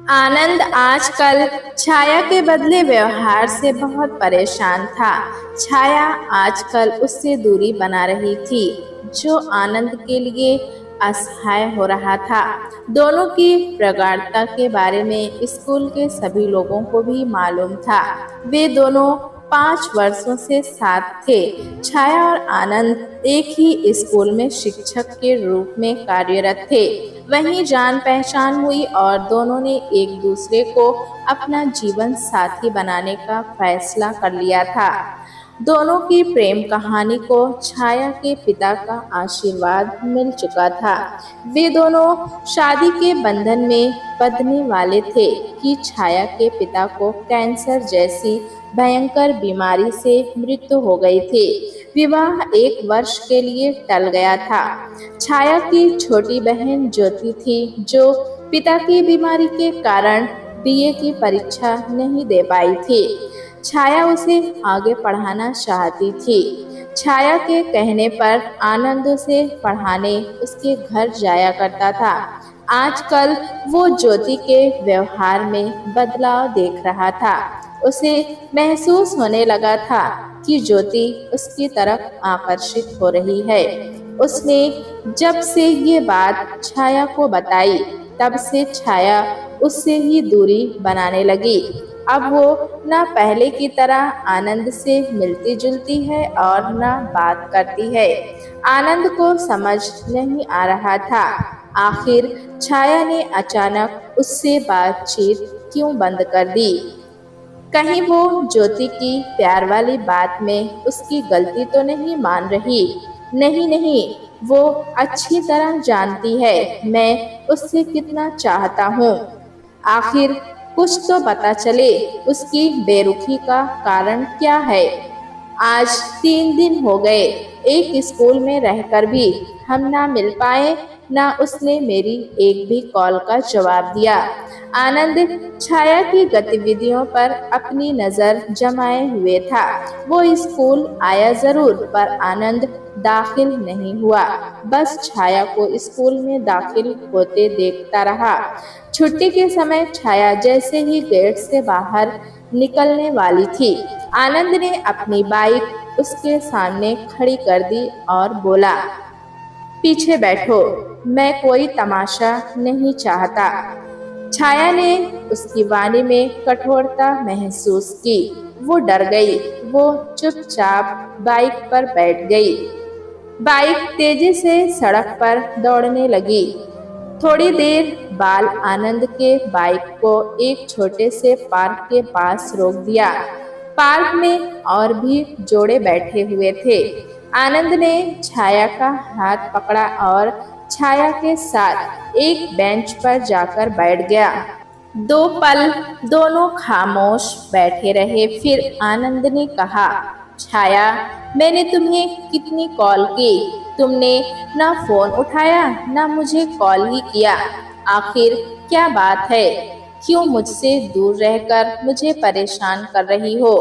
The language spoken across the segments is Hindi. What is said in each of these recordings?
आनंद आजकल छाया के बदले व्यवहार से बहुत परेशान था। छाया आजकल उससे दूरी बना रही थी, जो आनंद के लिए असहाय हो रहा था। दोनों की प्रगाढ़ता के बारे में स्कूल के सभी लोगों को भी मालूम था। वे दोनों 5 वर्षों से साथ थे। छाया और आनंद एक ही स्कूल में शिक्षक के रूप में कार्यरत थे। वहीं जान पहचान हुई और दोनों ने एक दूसरे को अपना जीवन साथी बनाने का फैसला कर लिया था। दोनों की प्रेम कहानी को छाया के पिता का आशीर्वाद मिल चुका था। वे दोनों शादी के बंधन में बंधने वाले थे कि छाया के पिता को कैंसर जैसी भयंकर बीमारी से मृत्यु हो गई थी। विवाह 1 वर्ष के लिए टल गया था। छाया की छोटी बहन ज्योति थी, जो पिता की बीमारी के कारण बीए की परीक्षा नहीं दे पाई थी। छाया उसे आगे पढ़ाना चाहती थी। छाया के कहने पर आनंद उसे पढ़ाने उसके घर जाया करता था। आजकल वो ज्योति के व्यवहार में बदलाव देख रहा था। उसे महसूस होने लगा था कि ज्योति उसकी तरफ आकर्षित हो रही है। उसने जब से ये बात छाया को बताई, तब से छाया उससे ही दूरी बनाने लगी। अब वो न पहले की तरह आनंद से मिलती जुलती है और न बात करती है। आनंद को समझ नहीं आ रहा था, आखिर छाया ने अचानक उससे बातचीत क्यों बंद कर दी। कहीं वो ज्योति की प्यार वाली बात में उसकी गलती तो नहीं मान रही। नहीं नहीं, वो अच्छी तरह जानती है मैं उससे कितना चाहता हूँ। आखिर कुछ तो पता चले, उसकी बेरुखी का कारण क्या है। आज 3 दिन हो गए, एक स्कूल में रहकर भी हम ना मिल पाए, ना उसने मेरी एक भी कॉल का जवाब दिया। आनंद छाया की गतिविधियों पर अपनी नजर जमाए हुए था। वो स्कूल आया जरूर, पर आनंद दाखिल नहीं हुआ। बस छाया को स्कूल में दाखिल होते देखता रहा। छुट्टी के समय छाया जैसे ही गेट से बाहर निकलने वाली थी, आनंद ने अपनी बाइक उसके सामने खड़ी कर दी और बोला, पीछे बैठो, मैं कोई तमाशा नहीं चाहता। छाया ने उसकी वाणी में कठोरता महसूस की। वो डर गई। वो चुपचाप बाइक पर बैठ गई। बाइक तेजी से सड़क पर दौड़ने लगी। थोड़ी देर बाद आनंद के बाइक को एक छोटे से पार्क के पास रोक दिया। पार्क में और भी जोड़े बैठे हुए थे। आनंद ने छाया का हाथ पकड़ा और छाया के साथ एक बेंच पर जाकर बैठ गया। 2 पल दोनों खामोश बैठे रहे। फिर आनंद ने कहा, छाया, मैंने तुम्हें कितनी कॉल की, तुमने ना फोन उठाया ना मुझे कॉल ही किया। आखिर क्या बात है? क्यों मुझसे दूर रहकर मुझे परेशान कर रही हो?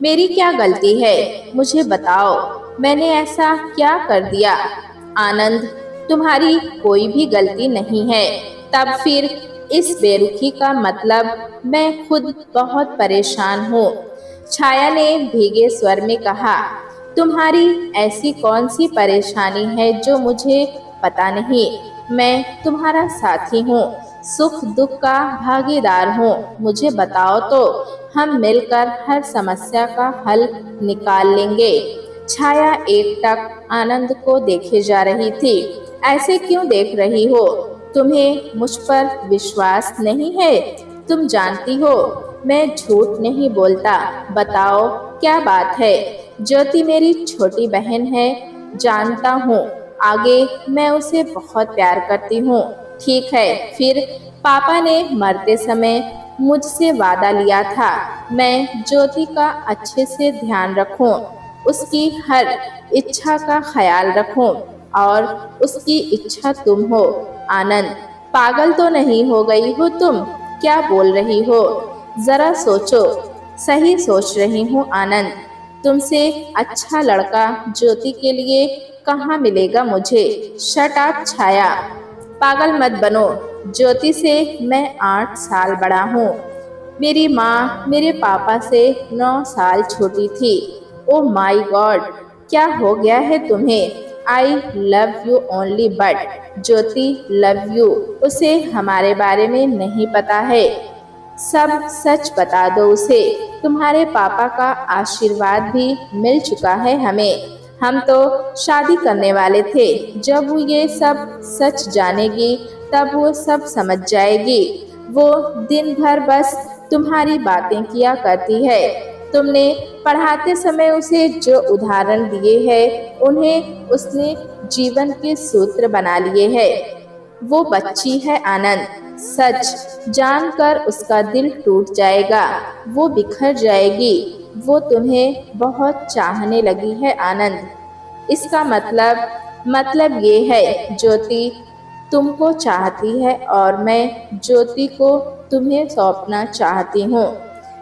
मेरी क्या गलती है? मुझे बताओ, मैंने ऐसा क्या कर दिया? आनंद, तुम्हारी कोई भी गलती नहीं है। तब फिर इस बेरुखी का मतलब? मैं खुद बहुत परेशान हूँ। छाया ने भीगे स्वर में कहा, तुम्हारी ऐसी कौन सी परेशानी है जो मुझे पता नहीं? मैं तुम्हारा साथी हूँ, सुख दुख का भागीदार हूँ। मुझे बताओ तो हम मिलकर हर समस्या का हल निकाल लेंगे। छाया एकटक आनंद को देखे जा रही थी। ऐसे क्यों देख रही हो? तुम्हें मुझ पर विश्वास नहीं है? तुम जानती हो मैं झूठ नहीं बोलता। बताओ क्या बात है? ज्योति मेरी छोटी बहन है, जानता हूँ। आगे मैं उसे बहुत प्यार करती हूँ। ठीक है, फिर पापा ने मरते समय मुझसे वादा लिया था, मैं ज्योति का अच्छे से ध्यान रखूं, उसकी हर इच्छा का ख्याल रखूं और उसकी इच्छा तुम हो। आनंद, पागल तो नहीं हो गई हो तुम? क्या बोल रही हो? जरा सोचो। सही सोच रही हूँ आनंद। तुमसे अच्छा लड़का ज्योति के लिए कहाँ मिलेगा मुझे? शट अप छाया। पागल मत बनो। ज्योति से मैं 8 साल बड़ा हूँ। मेरी माँ मेरे पापा से 9 साल छोटी थी। ओ माई गॉड, क्या हो गया है तुम्हें? I love you only but Jyoti love you. उसे हमारे बारे में नहीं पता है। सब सच बता दो उसे। तुम्हारे पापा का आशीर्वाद भी मिल चुका है हमें। हम तो शादी करने वाले थे। जब वो ये सब सच जानेगी तब वो सब समझ जाएगी। वो दिन भर बस तुम्हारी बातें किया करती है। तुमने पढ़ाते समय उसे जो उदाहरण दिए हैं उन्हें उसने जीवन के सूत्र बना लिए हैं। वो बच्ची है आनंद। सच जानकर उसका दिल टूट जाएगा। वो बिखर जाएगी। वो तुम्हें बहुत चाहने लगी है आनंद। इसका मतलब ये है ज्योति तुमको चाहती है और मैं ज्योति को तुम्हें सौंपना चाहती हूँ।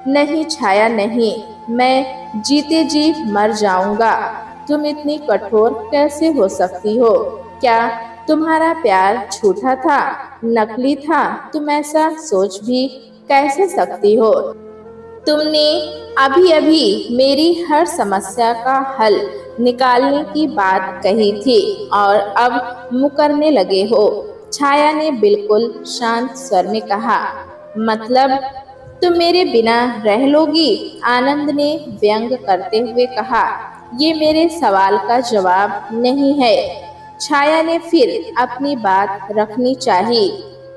नहीं छाया नहीं, मैं जीते जी मर जाऊंगा। तुम इतनी कठोर कैसे हो सकती हो? क्या तुम्हारा प्यार झूठा था, नकली था? तुम ऐसा सोच भी कैसे सकती हो? तुमने अभी अभी मेरी हर समस्या का हल निकालने की बात कही थी और अब मुकरने लगे हो। छाया ने बिल्कुल शांत स्वर में कहा। मतलब तुम मेरे बिना रह लोगी? आनंद ने व्यंग करते हुए कहा। ये मेरे सवाल का जवाब नहीं है। छाया ने फिर अपनी बात रखनी चाहिए।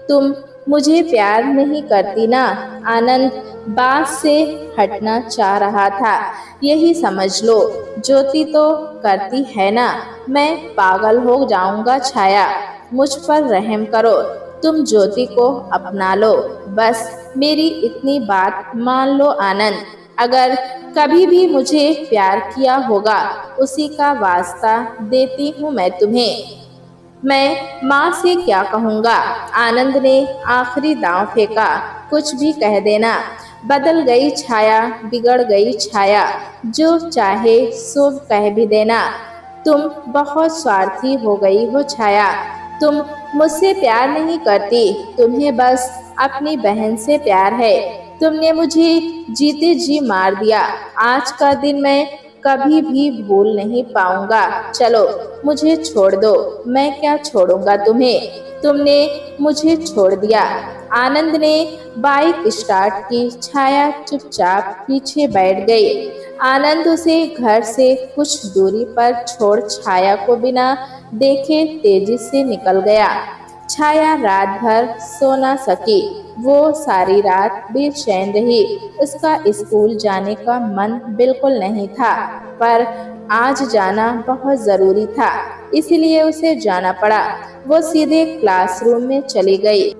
तुम मुझे प्यार नहीं करती ना? आनंद बात से हटना चाह रहा था। यही समझ लो। ज्योति तो करती है ना? मैं पागल हो जाऊंगा छाया। मुझ पर रहम करो। तुम ज्योति को अपना लो। बस मेरी इतनी बात मान लो आनंद। अगर कभी भी मुझे प्यार किया होगा उसी का वास्ता देती हूँ मैं तुम्हें। मैं माँ से क्या कहूँगा? आनंद ने आखिरी दांव फेंका। कुछ भी कह देना। बदल गई छाया, बिगड़ गई छाया। जो चाहे सो कह भी देना। तुम बहुत स्वार्थी हो गई हो छाया। तुम मुझसे प्यार नहीं करती। तुम्हें बस अपनी बहन से प्यार है। तुमने मुझे जीते जी मार दिया। आज का दिन मैं कभी भी भूल नहीं पाऊंगा। चलो मुझे छोड़ दो। मैं क्या छोड़ूंगा तुम्हें? तुमने मुझे छोड़ दिया। आनंद ने बाइक स्टार्ट की। छाया चुपचाप पीछे बैठ गई। आनंद उसे घर से कुछ दूरी पर छोड़ छाया को बिना देखे तेजी से निकल गया। छाया रात भर सो न सकी। वो सारी रात बेचैन रही। उसका स्कूल जाने का मन बिल्कुल नहीं था, पर आज जाना बहुत जरूरी था, इसलिए उसे जाना पड़ा। वो सीधे क्लासरूम में चली गई।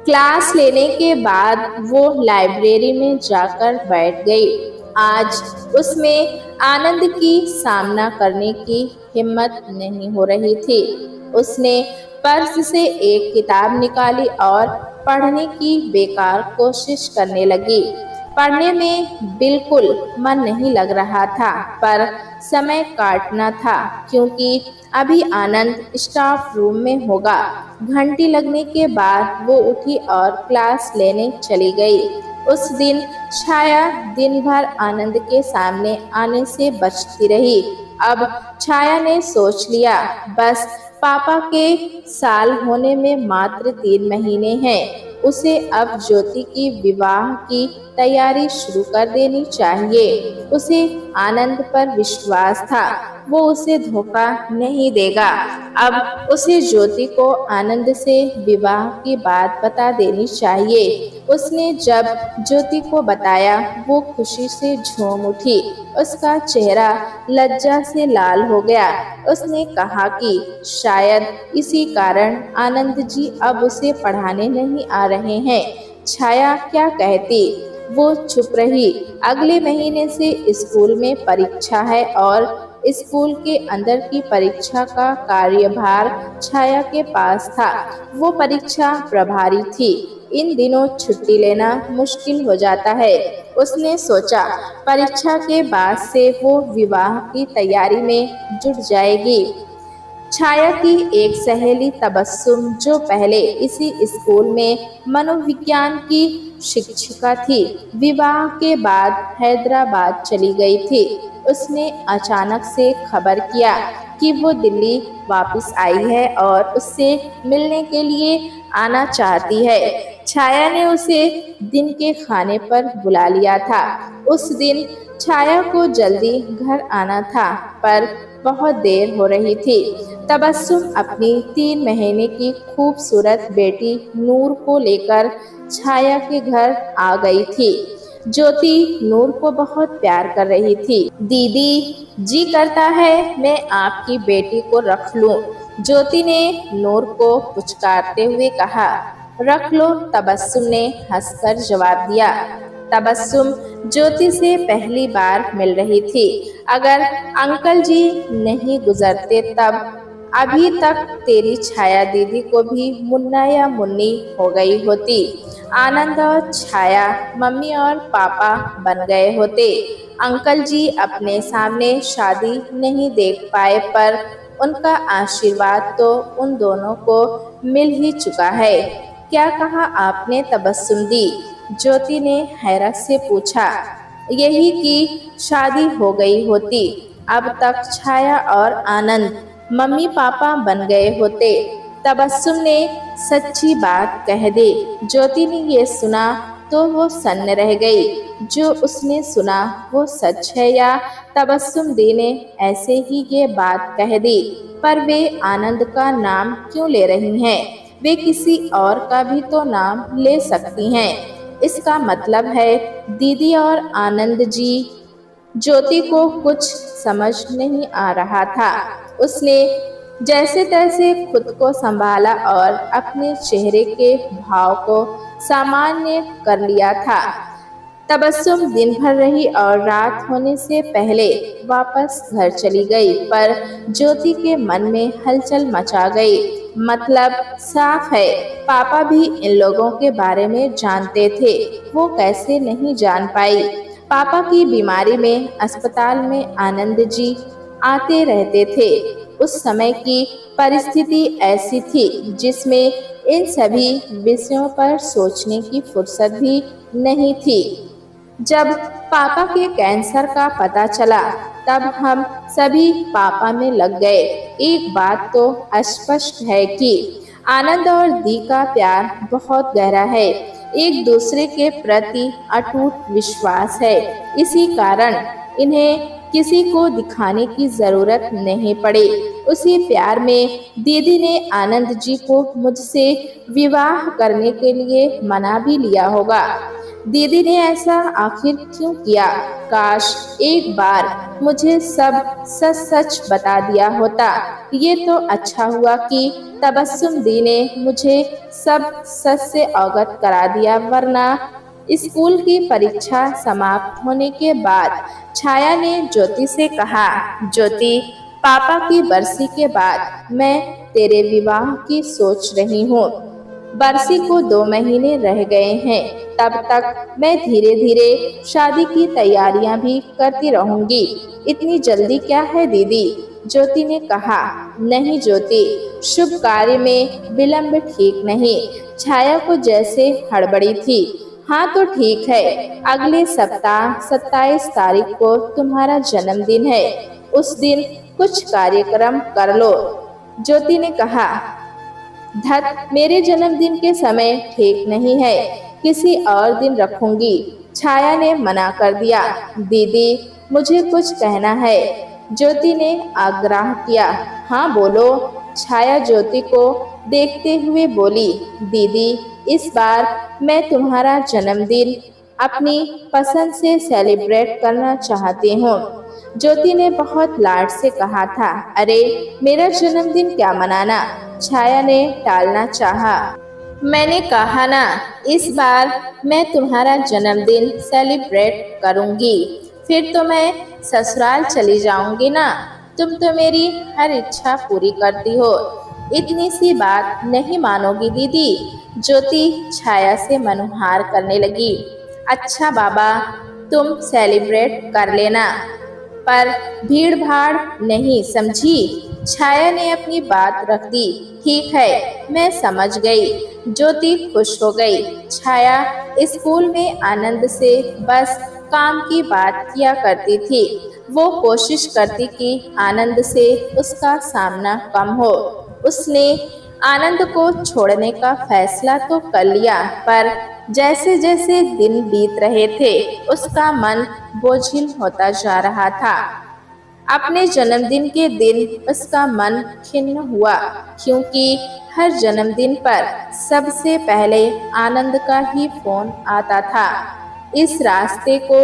क्लास लेने के बाद वो लाइब्रेरी में जाकर बैठ गई। आज उसमें आनंद की सामना करने की हिम्मत नहीं हो रही थी। उसने पर्स से एक किताब निकाली और पढ़ने की बेकार कोशिश करने लगी। पढ़ने में बिल्कुल मन नहीं लग रहा था, पर समय काटना था क्योंकि अभी आनंद स्टाफ रूम में होगा। घंटी लगने के बाद वो उठी और क्लास लेने चली गई। उस दिन छाया दिन भर आनंद के सामने आने से बचती रही। अब छाया ने सोच लिया, बस पापा के साल होने में मात्र 3 महीने हैं। उसे अब ज्योति की विवाह की तैयारी शुरू कर देनी चाहिए। उसे आनंद पर विश्वास था। वो उसे धोखा नहीं देगा। अब उसे ज्योति को आनंद से विवाह की बात बता देनी चाहिए। उसने जब ज्योति को बताया वो खुशी से झूम उठी। उसका चेहरा लज्जा से लाल हो गया। उसने कहा कि शायद इसी कारण आनंद जी अब उसे पढ़ाने नहीं आ रहे हैं। छाया क्या कहती? वो चुप रही। अगले महीने से स्कूल में परीक्षा है और स्कूल के अंदर की परीक्षा का कार्यभार छाया के पास था। वो परीक्षा प्रभारी थी। इन दिनों छुट्टी लेना मुश्किल हो जाता है। उसने सोचा परीक्षा के बाद से वो विवाह की तैयारी में जुट जाएगी। छाया की एक सहेली तबस्सुम, जो पहले इसी स्कूल में मनोविज्ञान की शिक्षिका थी, विवाह के बाद हैदराबाद चली गई थी। उसने अचानक से खबर किया कि वो दिल्ली वापस आई है और उससे मिलने के लिए आना चाहती है। छाया ने उसे दिन के खाने पर बुला लिया था। उस दिन छाया को जल्दी घर आना था, पर बहुत देर हो रही थी। तबस्सुम अपनी 3 महीने की खूबसूरत बेटी नूर को लेकर छाया के घर आ गई थी। ज्योति नूर को बहुत प्यार कर रही थी। दीदी, जी करता है मैं आपकी बेटी को रख लूं। ज्योति ने नूर को पुचकारते हुए कहा। रख लो, तबस्सुम ने हंसकर जवाब दिया। तबस्सुम ज्योति से पहली बार मिल रही थी। अगर अंकल जी नहीं गुजरते तब अभी तक तेरी छाया दीदी को भी मुन्ना या मुन्नी हो गई होती। आनंद और छाया मम्मी और पापा बन गए होते। अंकल जी अपने सामने शादी नहीं देख पाए, पर उनका आशीर्वाद तो उन दोनों को मिल ही चुका है। क्या कहा आपने तबस्सुम दी? ज्योति ने हैरत से पूछा। यही कि शादी हो गई होती, अब तक छाया और आनंद मम्मी पापा बन गए होते। तबस्सुम ने सच्ची बात कह दी। ज्योति ने ये सुना तो वो सन्न रह गई। जो उसने सुना वो सच है या तबस्सुम दी ने ऐसे ही ये बात कह दी? पर वे आनंद का नाम क्यों ले रही हैं? वे किसी और का भी तो नाम ले सकती हैं। इसका मतलब है दीदी और आनंद जी। ज्योति को कुछ समझ नहीं आ रहा था। उसने जैसे तैसे खुद को संभाला और अपने चेहरे के भाव को सामान्य कर लिया था। तबस्सुम दिन भर रही और रात होने से पहले वापस घर चली गई, पर ज्योति के मन में हलचल मचा गई। मतलब साफ है, पापा भी इन लोगों के बारे में जानते थे। वो कैसे नहीं जान पाई? पापा की बीमारी में अस्पताल में आनंद जी आते रहते थे। उस समय की परिस्थिति ऐसी थी जिसमें इन सभी विषयों पर सोचने की फुर्सत भी नहीं थी। जब पापा के कैंसर का पता चला तब हम सभी पापा में लग गए। एक बात तो स्पष्ट है कि आनंद और दी का प्यार बहुत गहरा है। एक दूसरे के प्रति अटूट विश्वास है। इसी कारण इन्हें किसी को दिखाने की जरूरत नहीं पड़ी। उसी प्यार में दीदी ने आनंद जी को मुझसे विवाह करने के लिए मना भी लिया होगा। दीदी ने ऐसा आखिर क्यों किया? काश एक बार मुझे सब सच सच बता दिया होता। ये तो अच्छा हुआ कि तबस्सुम दी ने मुझे सब सच से अवगत करा दिया, वरना स्कूल की परीक्षा समाप्त होने के बाद छाया ने ज्योति से कहा। ज्योति, पापा की बरसी के बाद मैं तेरे विवाह की सोच रही हूँ। बरसी को 2 महीने रह गए हैं। तब तक मैं धीरे धीरे शादी की तैयारियां भी करती रहूंगी। इतनी जल्दी क्या है दीदी? ज्योति ने कहा। नहीं ज्योति, शुभ कार्य में विलंब ठीक नहीं। छाया को जैसे हड़बड़ी थी। हाँ तो ठीक है, अगले सप्ताह 27 तारीख को तुम्हारा जन्मदिन है। उस दिन कुछ कार्यक्रम कर लो। ज्योति ने कहा। धत, मेरे जन्मदिन के समय ठीक नहीं है, किसी और दिन रखूंगी। छाया ने मना कर दिया। दीदी, मुझे कुछ कहना है, ज्योति ने आग्रह किया। हाँ बोलो। छाया ज्योति को देखते हुए बोली। दीदी, इस बार मैं तुम्हारा जन्मदिन अपनी पसंद से सेलिब्रेट करना चाहती हूँ। ज्योति ने बहुत लाड से कहा था। अरे, मेरा जन्मदिन क्या मनाना? छाया ने टालना चाहा। मैंने कहा ना, इस बार मैं तुम्हारा जन्मदिन सेलिब्रेट करूंगी। फिर तो मैं ससुराल चली जाऊंगी ना। तुम तो मेरी हर इच्छा पूरी करती हो। इतनी सी बात नहीं मानोगी दीदी? ज्योति छाया से मनुहार करने लगी। अच्छा बाबा, तुम सेलिब्रेट कर लेना। पर भीड़ भाड़ नहीं, समझी। छाया ने अपनी बात रख दी। ठीक है, मैं समझ गई। ज्योति खुश हो गई। छाया स्कूल में आनंद से बस काम की बात किया करती थी। वो कोशिश करती कि आनंद से उसका सामना कम हो। उसने आनंद को छोड़ने का फैसला तो कर लिया, पर जैसे जैसे दिन बीत रहे थे उसका मन बोझिल होता जा रहा था। अपने जन्मदिन के दिन उसका मन खिन्न हुआ, क्योंकि हर जन्मदिन पर सबसे पहले आनंद का ही फोन आता था। इस रास्ते को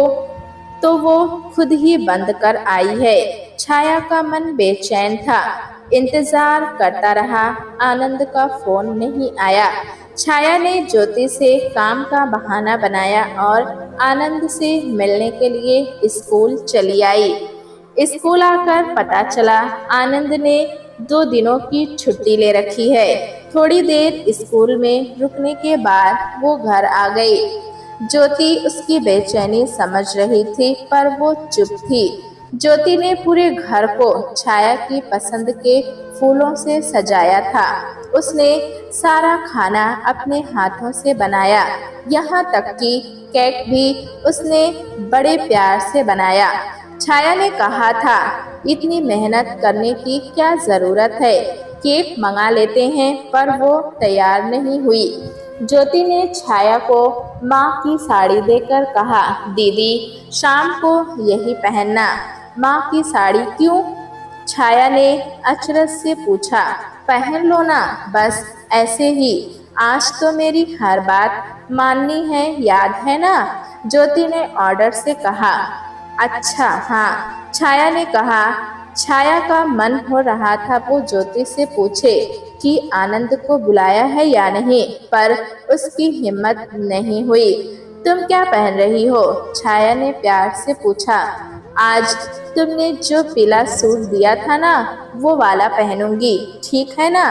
तो वो खुद ही बंद कर आई है। छाया का मन बेचैन था। इंतजार करता रहा, आनंद का फोन नहीं आया। छाया ने ज्योति से काम का बहाना बनाया और आनंद से मिलने के लिए स्कूल चली आई। स्कूल आकर पता चला आनंद ने 2 दिनों की छुट्टी ले रखी है। थोड़ी देर स्कूल में रुकने के बाद वो घर आ गई। ज्योति उसकी बेचैनी समझ रही थी, पर वो चुप थी। ज्योति ने पूरे घर को छाया की पसंद के फूलों से सजाया था। उसने सारा खाना अपने हाथों से बनाया, यहाँ तक कि केक भी उसने बड़े प्यार से बनाया। छाया ने कहा था, इतनी मेहनत करने की क्या जरूरत है, केक मंगा लेते हैं, पर वो तैयार नहीं हुई। ज्योति ने छाया को माँ की साड़ी देकर कहा, दीदी शाम को यही पहनना। माँ की साड़ी क्यों? छाया ने अचरज से पूछा। पहन लो ना, बस ऐसे ही। आज तो मेरी हर बात माननी है, याद है ना? ज्योति ने ऑर्डर से कहा। अच्छा हाँ, छाया ने कहा। छाया का मन हो रहा था वो ज्योति से पूछे कि आनंद को बुलाया है या नहीं, पर उसकी हिम्मत नहीं हुई। तुम क्या पहन रही हो? छाया ने प्यार से पूछा। आज तुमने जो पीला सूट दिया था ना, वो वाला पहनूंगी, ठीक है ना?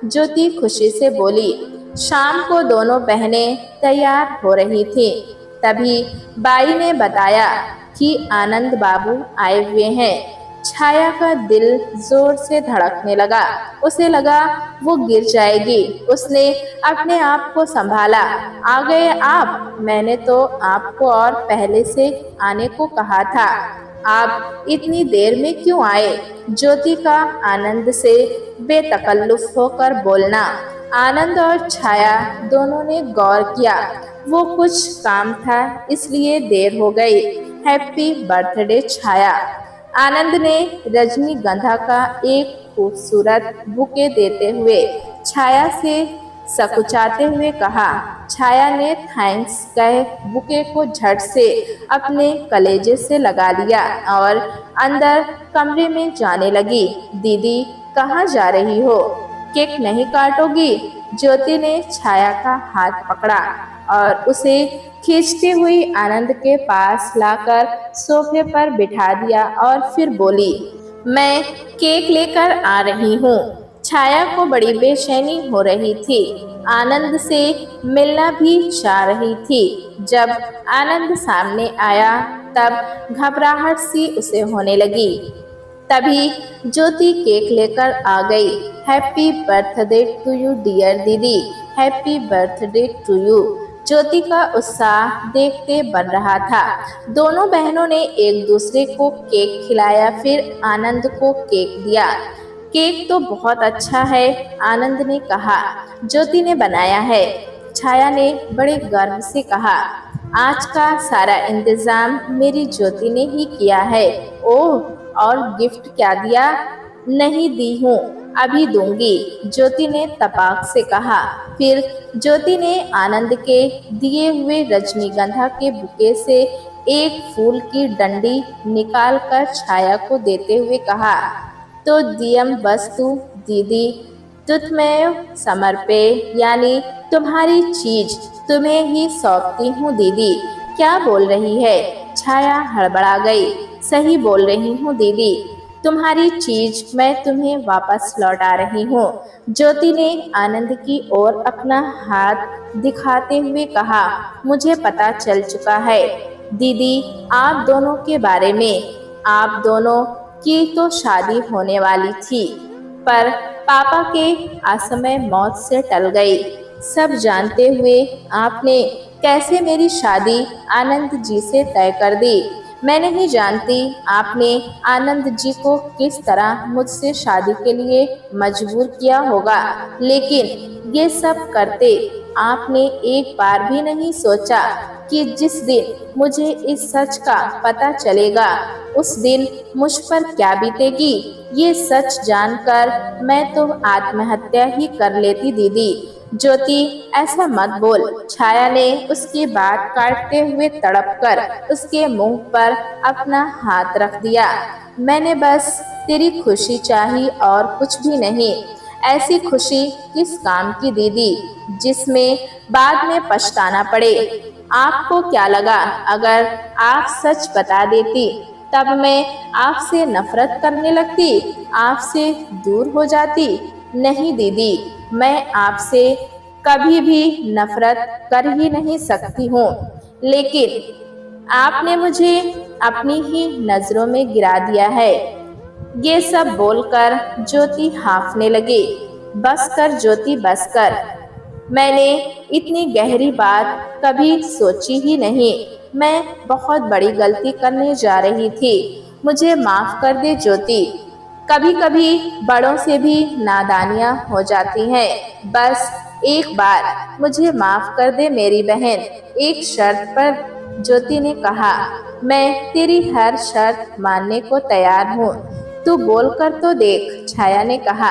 ज्योति खुशी से बोली। शाम को दोनों बहनें तैयार हो रही थी, तभी बाई ने बताया कि आनंद बाबू आए हुए हैं। छाया का दिल जोर से धड़कने लगा। उसे लगा वो गिर जाएगी। उसने अपने आप को संभाला। आ गए आप? मैंने तो आपको और पहले से आने को कहा था। आप इतनी देर में क्यों आए? ज्योति का आनंद से बेतकल्लुफ होकर बोलना। आनंद और छाया दोनों ने गौर किया। वो कुछ काम था, इसलिए देर हो गई। हैप्पी बर्थडे छाया। आनंद ने रजनीगंधा का एक खूबसूरत बुके देते हुए छाया से सकुचाते हुए कहा। छाया ने थैंक्स कह बुके को झट से अपने कलेजे से लगा लिया और अंदर कमरे में जाने लगी। दीदी कहाँ जा रही हो? केक नहीं काटोगी? ज्योति ने छाया का हाथ पकड़ा और उसे खींचती हुई आनंद के पास लाकर सोफे पर बिठा दिया और फिर बोली, मैं केक लेकर आ रही हूँ। छाया को बड़ी बेचैनी हो रही थी। आनंद से मिलना भी चाह रही थी। जब आनंद सामने आया तब घबराहट सी उसे होने लगी। तभी ज्योति केक लेकर आ गई। Happy birthday to you dear दीदी, happy birthday to you. Jyoti का उत्साह देखते बन रहा था। दोनों बहनों ने एक दूसरे को केक खिलाया, फिर आनंद को केक दिया। केक तो बहुत अच्छा है, आनंद ने कहा। ज्योति ने बनाया है, छाया ने बड़े गर्व से कहा। आज का सारा इंतजाम मेरी ज्योति ने ही किया है। ओह, और गिफ्ट क्या दिया? नहीं दी हूँ, अभी दूंगी, ज्योति ने तपाक से कहा। फिर ज्योति ने आनंद के दिए हुए रजनीगंधा के बुके से एक फूल की डंडी निकालकर छाया को देते हुए कहा, तो दियम वस्तु दीदी तुतमेव समर्पे, यानी तुम्हारी चीज तुम्हें ही सौंपती हूँ दीदी। क्या बोल रही है? छाया हड़बड़ा गई। सही बोल रही हूँ दीदी, तुम्हारी चीज मैं तुम्हें वापस लौटा रही हूँ। ज्योति ने आनंद की ओर अपना हाथ दिखाते हुए कहा, मुझे पता चल चुका है दीदी आप दोनों के बारे में। आप दोनों की तो शादी होने वाली थी, पर पापा के असमय मौत से टल गई। सब जानते हुए आपने कैसे मेरी शादी आनंद जी से तय कर दी। मैं नहीं जानती आपने आनंद जी को किस तरह मुझसे शादी के लिए मजबूर किया होगा, लेकिन ये सब करते आपने एक बार भी नहीं सोचा कि जिस दिन मुझे इस सच का पता चलेगा उस दिन मुझ पर क्या बीतेगी। ये सच जानकर मैं तो आत्महत्या ही कर लेती दीदी। ज्योति, ऐसा मत बोल। छाया ने उसकी बात काटते हुए तड़पकर उसके मुंह पर अपना हाथ रख दिया। मैंने बस तेरी खुशी चाही और कुछ भी नहीं। ऐसी खुशी किस काम की दीदी, जिसमें बाद में पछताना पड़े। आपको क्या लगा अगर आप सच बता देती तब मैं आपसे नफरत करने लगती, आपसे दूर हो जाती? नहीं दीदी, मैं आपसे कभी भी नफरत कर ही नहीं सकती हूँ, लेकिन आपने मुझे अपनी ही नजरों में गिरा दिया है। ये सब बोलकर ज्योति हांफने लगी। बस कर ज्योति, बस कर। मैंने इतनी गहरी बात कभी सोची ही नहीं। मैं बहुत बड़ी गलती करने जा रही थी। मुझे माफ कर दे ज्योति। कभी कभी बड़ों से भी नादानियां हो जाती हैं। बस एक बार मुझे माफ कर दे मेरी बहन, एक शर्त पर। ज्योति ने कहा, मैं तेरी हर शर्त मानने को तैयार हूँ, तू बोल कर तो देख। छाया ने कहा,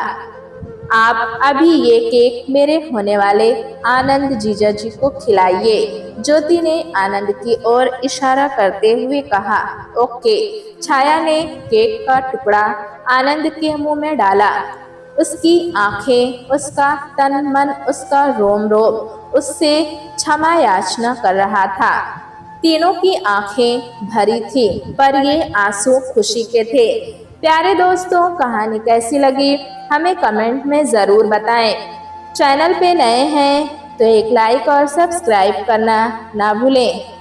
आप अभी ये केक मेरे होने वाले आनंद जीजा जी को खिलाइए। ज्योति ने आनंद की ओर इशारा करते हुए कहा, ओके। छाया ने केक का टुकड़ा आनंद के मुंह में डाला। उसकी आंखें, उसका तन मन, उसका रोम रोम उससे क्षमा याचना कर रहा था। तीनों की आंखें भरी थी, पर ये आंसू खुशी के थे। प्यारे दोस्तों, कहानी कैसी लगी हमें कमेंट में ज़रूर बताएं। चैनल पे नए हैं तो एक लाइक और सब्सक्राइब करना ना भूलें।